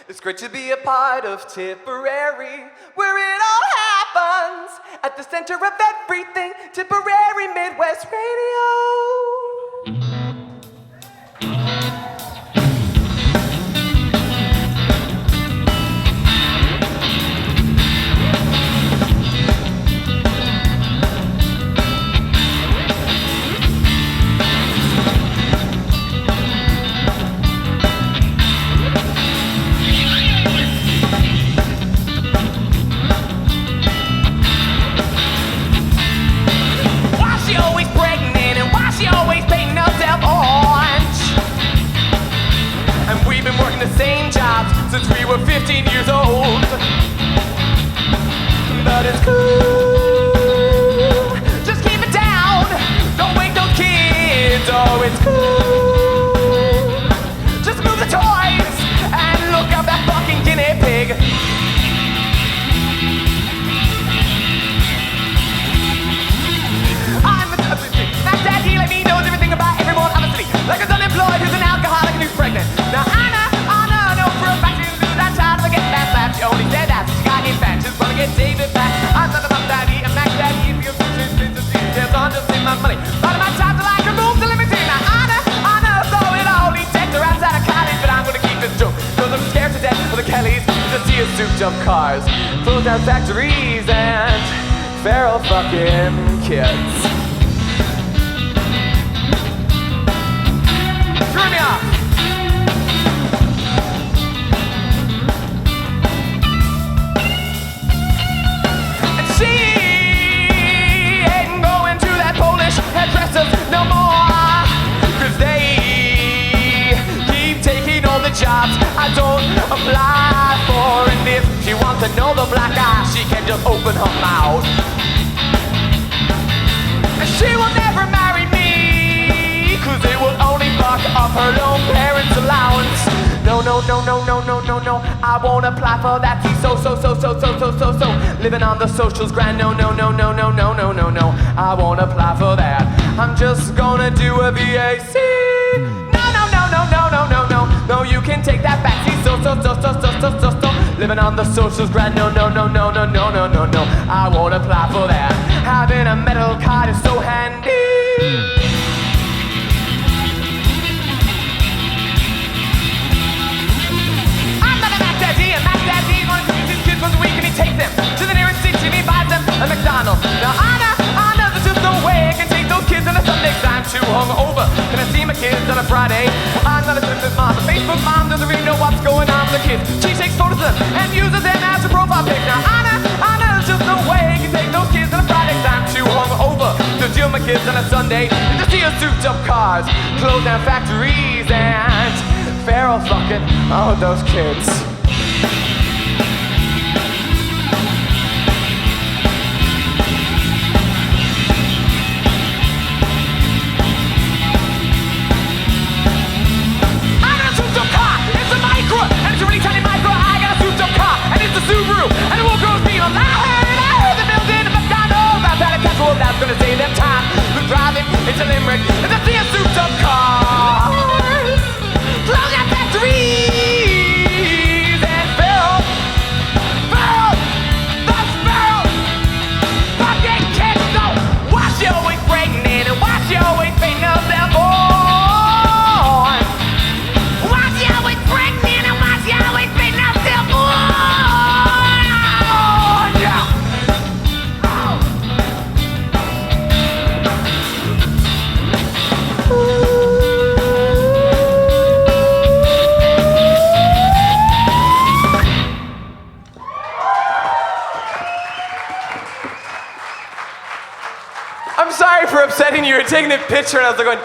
It's great to be a part of Tipperary, where it all happens. At the center of everything, Tipperary Midwest Radio. Since we were 15 years old. But it's cool, just keep it down. Don't wake those kids, oh it's cool. Just move the toys and look at that fucking guinea pig. I'm Mac Dad, he like me knows everything about everyone on the city. Like an unemployed who's an alcoholic and who's pregnant. Now Anna know for a fact she do that child to get that slap. She only said that she got infections, wanna get David back. I'm not about daddy, and Mac Daddy, if you're details on just in my money. But my time to like a move to limiting. Now Anna, though it only takes her outside of college, but I'm gonna keep this joke. Cause I'm scared to death for the Kellys to see us souped up cars, close down factories, and feral fucking kids. Screw me off! No more, cause they keep taking all the jobs I don't apply for. And if she wants to know the black eye, she can just open her mouth. And she will never marry me, cause it will only fuck up her own parents' allowance. No, I won't apply for that. He's so living on the socials grand. No, I won't apply for that. I'm just gonna do a VAC. No, you can take that back. He's so living on the socials grand. No, I won't apply for that. Having a metal card is so handy. Mac Daddy wants to teach his kids once a week, and he takes them to the nearest city and he buys them a McDonald's. Now Anna, there's just no way I can take those kids on a Sunday 'cause I'm too hungover. Can I see my kids on a Friday? I'm not a Christmas mom. The Facebook mom doesn't really know what's going on with the kids. She takes photos of them and uses them as a profile pic. Now Anna, there's just no way I can take those kids on a Friday 'cause I'm too hungover to deal with my kids on a Sunday and to see us souped up cars, close down factories, and feral fucking those kids. And it will grow speed on. I heard the building of McDonald's. I've had a casual that's gonna save them time. We're driving into Limerick and to see a souped up car. Close down factories and feral, that's feral. Fucking kids, so why she always breaking in and why she always beating herself on? Why she always breaking in and why she always beating herself on? I'm sorry for upsetting you. You were taking a picture and I was like going,